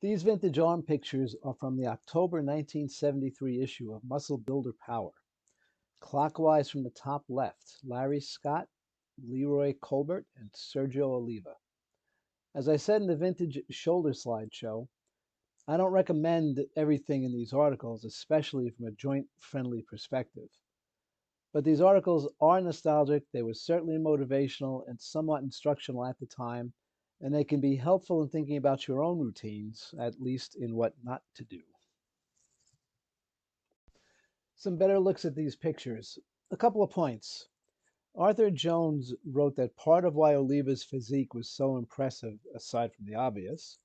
These vintage arm pictures are from the October 1973 issue of Muscle Builder Power. Clockwise from the top left, Larry Scott, Leroy Colbert, and Sergio Oliva. As I said in the vintage shoulder slideshow, I don't recommend everything in these articles, especially from a joint-friendly perspective. But these articles are nostalgic, they were certainly motivational and somewhat instructional at the time, and they can be helpful in thinking about your own routines, at least in what not to do. Some better looks at these pictures. A couple of points. Arthur Jones wrote that part of why Oliva's physique was so impressive, aside from the obvious,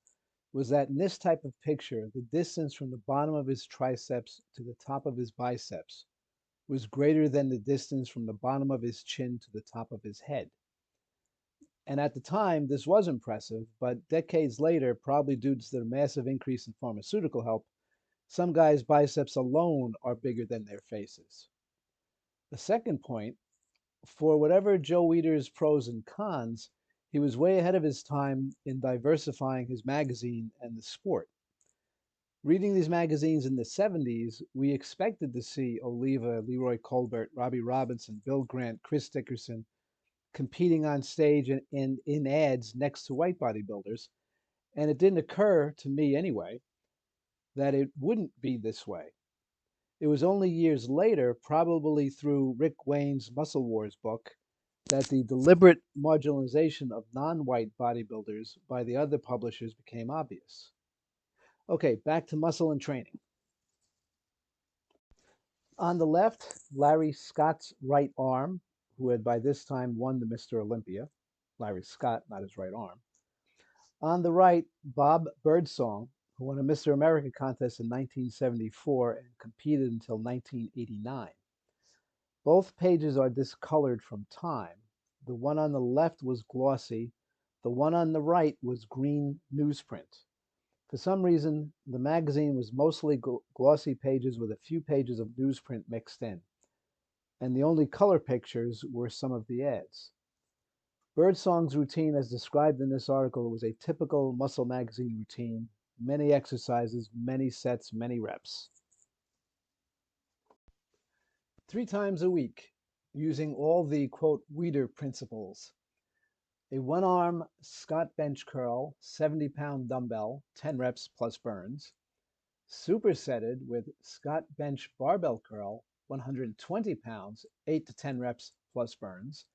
was that in this type of picture, the distance from the bottom of his triceps to the top of his biceps was greater than the distance from the bottom of his chin to the top of his head. And at the time, this was impressive, but decades later, probably due to the massive increase in pharmaceutical help, some guys' biceps alone are bigger than their faces. The second point, for whatever Joe Weider's pros and cons, he was way ahead of his time in diversifying his magazine and the sport. Reading these magazines in the 70s, we expected to see Oliva, Leroy Colbert, Robbie Robinson, Bill Grant, Chris Dickerson competing on stage and in ads next to white bodybuilders. And it didn't occur to me anyway that it wouldn't be this way. It was only years later, probably through Rick Wayne's Muscle Wars book, that the deliberate marginalization of non-white bodybuilders by the other publishers became obvious. Okay, back to muscle and training. On the left, Larry Scott's right arm, who had by this time won the Mr. Olympia. Larry Scott, not his right arm. On the right, Bob Birdsong, who won a Mr. America contest in 1974 and competed until 1989. Both pages are discolored from time. The one on the left was glossy. The one on the right was green newsprint. For some reason, the magazine was mostly glossy pages with a few pages of newsprint mixed in, and the only color pictures were some of the ads. Birdsong's routine, as described in this article, was a typical muscle magazine routine: many exercises, many sets, many reps. 3 times a week, using all the, quote, Weider principles. A one-arm Scott bench curl, 70-pound dumbbell, 10 reps plus burns. Supersetted with Scott bench barbell curl, 120 pounds, 8 to 10 reps plus burns.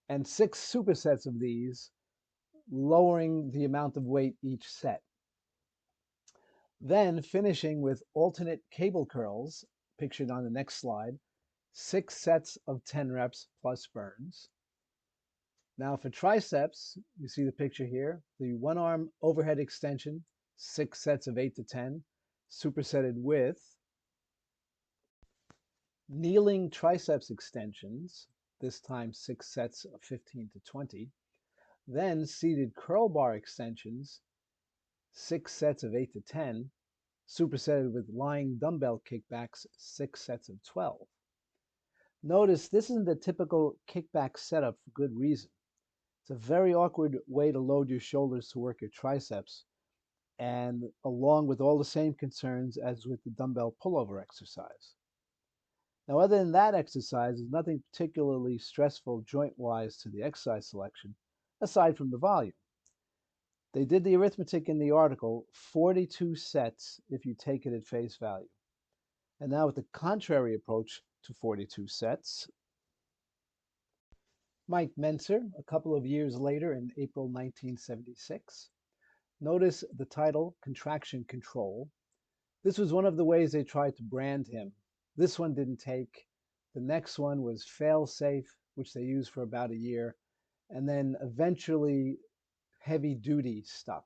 And 6 supersets of these, lowering the amount of weight each set. Then finishing with alternate cable curls, pictured on the next slide, 6 sets of 10 reps plus burns. Now for triceps, you see the picture here, the one arm overhead extension, 6 sets of 8 to 10, supersetted with kneeling triceps extensions, this time 6 sets of 15 to 20, then seated curl bar extensions, 6 sets of 8 to 10, supersetted with lying dumbbell kickbacks, 6 sets of 12. Notice this isn't the typical kickback setup for good reason. It's a very awkward way to load your shoulders to work your triceps, and along with all the same concerns as with the dumbbell pullover exercise. Now, other than that exercise, there's nothing particularly stressful joint-wise to the exercise selection, aside from the volume. They did the arithmetic in the article, 42 sets if you take it at face value. And now with the contrary approach to 42 sets, Mike Mentzer, a couple of years later in April 1976. Notice the title, Contraction Control. This was one of the ways they tried to brand him. This one didn't take. The next one was Fail Safe, which they used for about a year, and then eventually Heavy Duty stuck.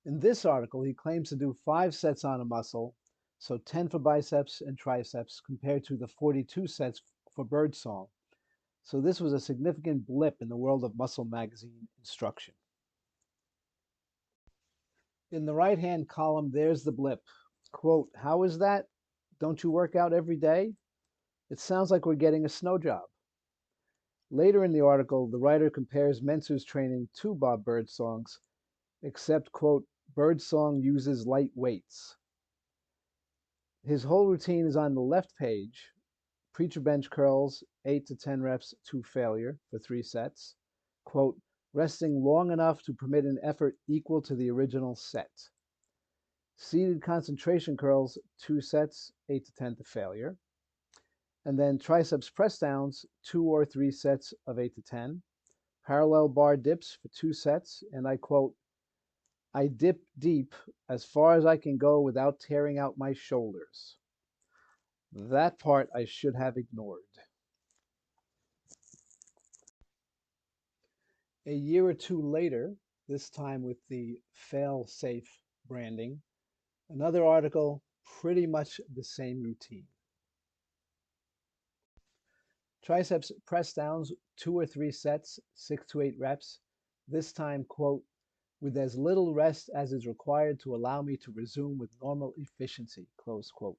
In this article, he claims to do 5 sets on a muscle, so 10 for biceps and triceps, compared to the 42 sets for Birdsong. So this was a significant blip in the world of muscle magazine instruction. In the right-hand column, there's the blip. Quote, "How is that? Don't you work out every day? It sounds like we're getting a snow job." Later in the article, the writer compares Mentzer's training to Bob Birdsong's, except, quote, Birdsong uses light weights. His whole routine is on the left page. Preacher bench curls, 8 to 10 reps to failure for 3 sets. Quote, resting long enough to permit an effort equal to the original set. Seated concentration curls, 2 sets, 8 to 10 to failure. And then triceps press downs, 2 or 3 sets of 8 to 10. Parallel bar dips for 2 sets, and I quote, I dip deep as far as I can go without tearing out my shoulders. That part I should have ignored. A year or two later, this time with the fail-safe branding, another article, pretty much the same routine. Triceps press downs, 2 or 3 sets, 6 to 8 reps, this time, quote, with as little rest as is required to allow me to resume with normal efficiency, close quote,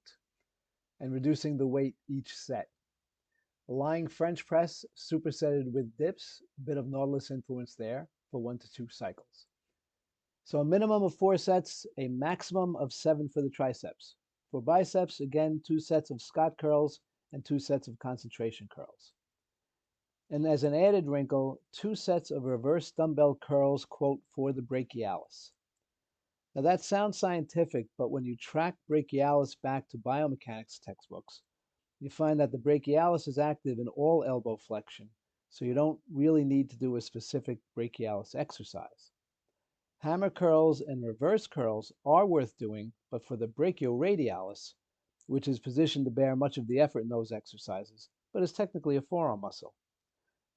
and reducing the weight each set. Lying French press, supersetted with dips, a bit of Nautilus influence there, for 1 to 2 cycles. So a minimum of 4 sets, a maximum of 7 for the triceps. For biceps, again, 2 sets of Scott curls and 2 sets of concentration curls. And as an added wrinkle, 2 sets of reverse dumbbell curls, quote, for the brachialis. Now that sounds scientific, but when you track brachialis back to biomechanics textbooks, you find that the brachialis is active in all elbow flexion, so you don't really need to do a specific brachialis exercise. Hammer curls and reverse curls are worth doing, but for the brachioradialis, which is positioned to bear much of the effort in those exercises, but is technically a forearm muscle.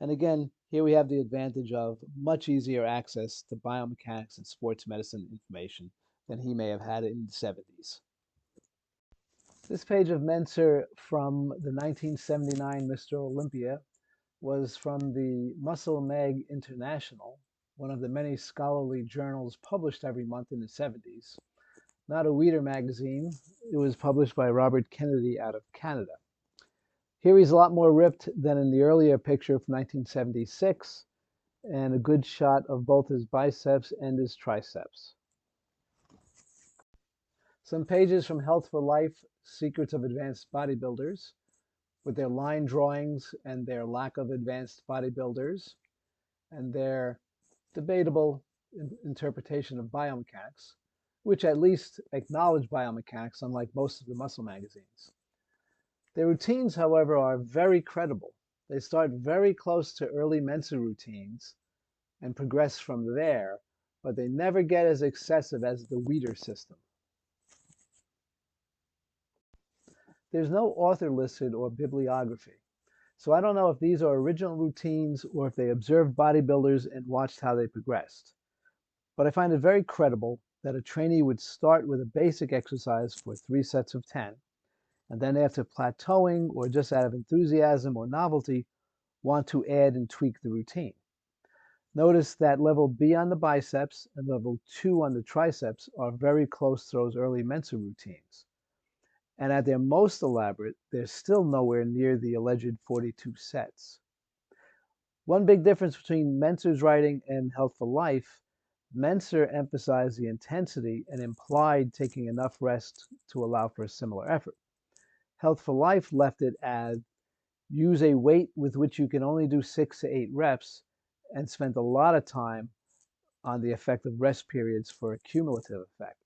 And again, here we have the advantage of much easier access to biomechanics and sports medicine information than he may have had in the 70s. This page of Mentzer from the 1979 Mr. Olympia was from the Muscle Mag International, one of the many scholarly journals published every month in the 70s. Not a Weider magazine. It was published by Robert Kennedy out of Canada. Here he's a lot more ripped than in the earlier picture from 1976, and a good shot of both his biceps and his triceps. Some pages from Health for Life, Secrets of Advanced Bodybuilders, with their line drawings and their lack of advanced bodybuilders, and their debatable interpretation of biomechanics, which at least acknowledge biomechanics, unlike most of the muscle magazines. Their routines, however, are very credible. They start very close to early Mentzer routines and progress from there, but they never get as excessive as the Weider system. There's no author listed or bibliography, so I don't know if these are original routines or if they observed bodybuilders and watched how they progressed. But I find it very credible that a trainee would start with a basic exercise for 3 sets of 10, and then after plateauing or just out of enthusiasm or novelty, want to add and tweak the routine. Notice that level B on the biceps and level 2 on the triceps are very close to those early Mentzer routines. And at their most elaborate, they're still nowhere near the alleged 42 sets. One big difference between Mentzer's writing and Health for Life, Mentzer emphasized the intensity and implied taking enough rest to allow for a similar effort. Health for Life left it as use a weight with which you can only do 6 to 8 reps and spent a lot of time on the effect of rest periods for a cumulative effect.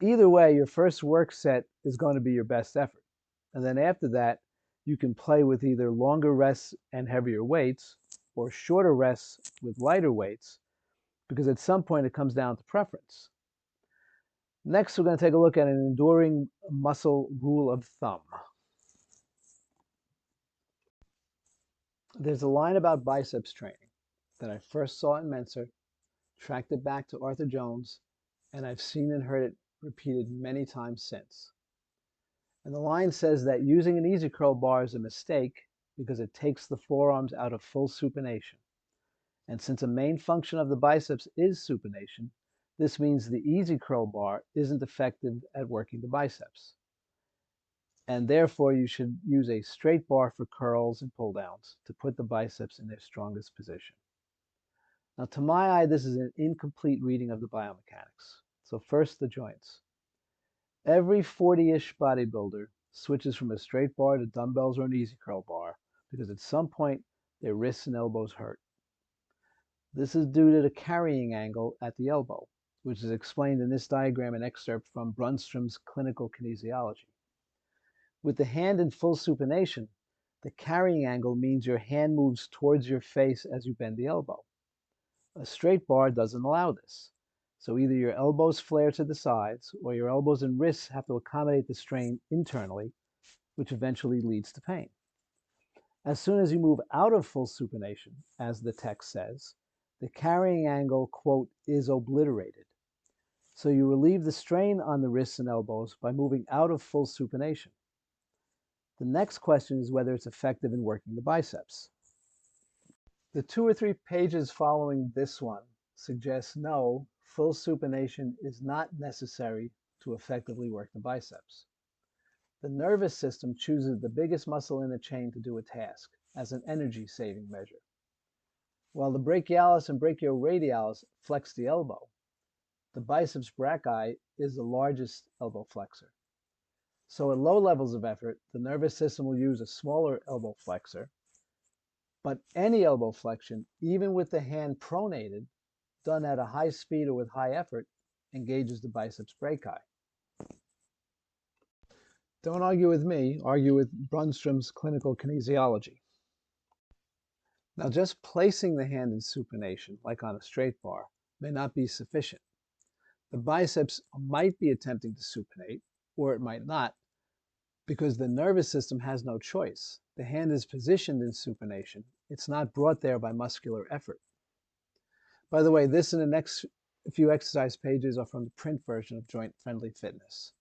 Either way, your first work set is going to be your best effort. And then after that, you can play with either longer rests and heavier weights or shorter rests with lighter weights, because at some point it comes down to preference. Next, we're going to take a look at an enduring muscle rule of thumb. There's a line about biceps training that I first saw in Mentzer, tracked it back to Arthur Jones, and I've seen and heard it repeated many times since. And the line says that using an easy curl bar is a mistake because it takes the forearms out of full supination. And since a main function of the biceps is supination, this means the easy curl bar isn't effective at working the biceps. And therefore, you should use a straight bar for curls and pull downs to put the biceps in their strongest position. Now, to my eye, this is an incomplete reading of the biomechanics. So first, the joints. Every 40-ish bodybuilder switches from a straight bar to dumbbells or an easy curl bar because at some point their wrists and elbows hurt. This is due to the carrying angle at the elbow, which is explained in this diagram and excerpt from Brunstrom's Clinical Kinesiology. With the hand in full supination, the carrying angle means your hand moves towards your face as you bend the elbow. A straight bar doesn't allow this. So either your elbows flare to the sides or your elbows and wrists have to accommodate the strain internally, which eventually leads to pain. As soon as you move out of full supination, as the text says, the carrying angle, quote, is obliterated. So you relieve the strain on the wrists and elbows by moving out of full supination. The next question is whether it's effective in working the biceps. The 2 or 3 pages following this one suggest no, full supination is not necessary to effectively work the biceps. The nervous system chooses the biggest muscle in the chain to do a task as an energy-saving measure. While the brachialis and brachioradialis flex the elbow, the biceps brachii is the largest elbow flexor. So at low levels of effort, the nervous system will use a smaller elbow flexor, but any elbow flexion, even with the hand pronated, done at a high speed or with high effort, engages the biceps brachii. Don't argue with me, argue with Brunstrom's Clinical Kinesiology. Now, just placing the hand in supination, like on a straight bar, may not be sufficient. The biceps might be attempting to supinate, or it might not, because the nervous system has no choice. The hand is positioned in supination. It's not brought there by muscular effort. By the way, this and the next few exercise pages are from the print version of Joint Friendly Fitness.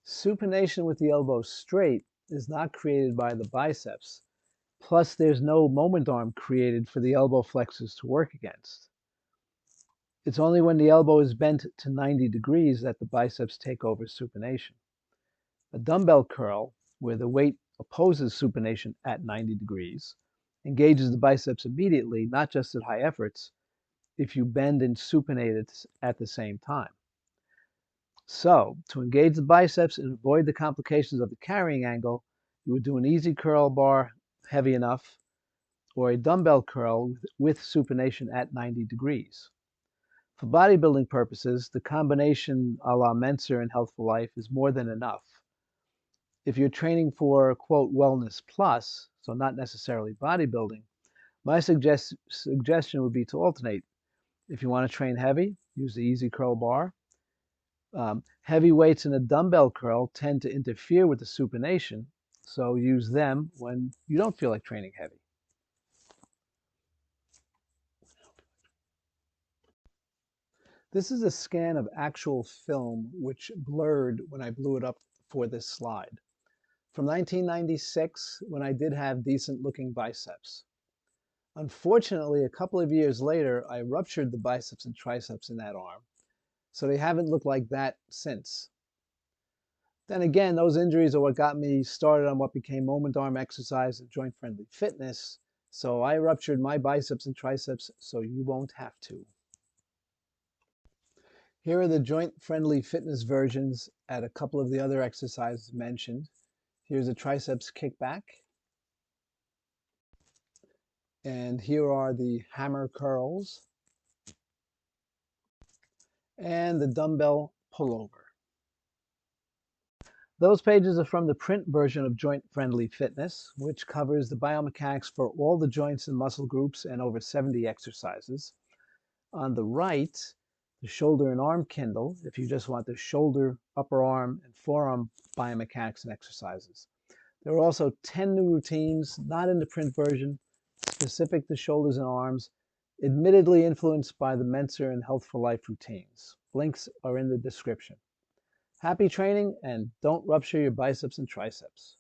Supination with the elbow straight is not created by the biceps. Plus, there's no moment arm created for the elbow flexors to work against. It's only when the elbow is bent to 90 degrees that the biceps take over supination. A dumbbell curl, where the weight opposes supination at 90 degrees, engages the biceps immediately, not just at high efforts, if you bend and supinate at the same time. So, to engage the biceps and avoid the complications of the carrying angle, you would do an easy curl bar heavy enough, or a dumbbell curl with supination at 90 degrees. For bodybuilding purposes, the combination a la Mentzer and Healthful Life is more than enough. If you're training for, quote, wellness plus, so not necessarily bodybuilding, my suggestion would be to alternate. If you want to train heavy, use the easy curl bar. Heavy weights in a dumbbell curl tend to interfere with the supination, so use them when you don't feel like training heavy. This is a scan of actual film which blurred when I blew it up for this slide. From 1996, when I did have decent looking biceps. Unfortunately, a couple of years later, I ruptured the biceps and triceps in that arm, so they haven't looked like that since. Then again, those injuries are what got me started on what became moment arm exercise and joint friendly fitness, so I ruptured my biceps and triceps so you won't have to. Here are the joint-friendly fitness versions at a couple of the other exercises mentioned. Here's a triceps kickback. And here are the hammer curls. And the dumbbell pullover. Those pages are from the print version of Joint-Friendly Fitness, which covers the biomechanics for all the joints and muscle groups and over 70 exercises. On the right, the shoulder and arm Kindle, if you just want the shoulder, upper arm, and forearm biomechanics and exercises. There are also 10 new routines, not in the print version, specific to shoulders and arms, admittedly influenced by the Mentzer and Healthful Life routines. Links are in the description. Happy training, and don't rupture your biceps and triceps.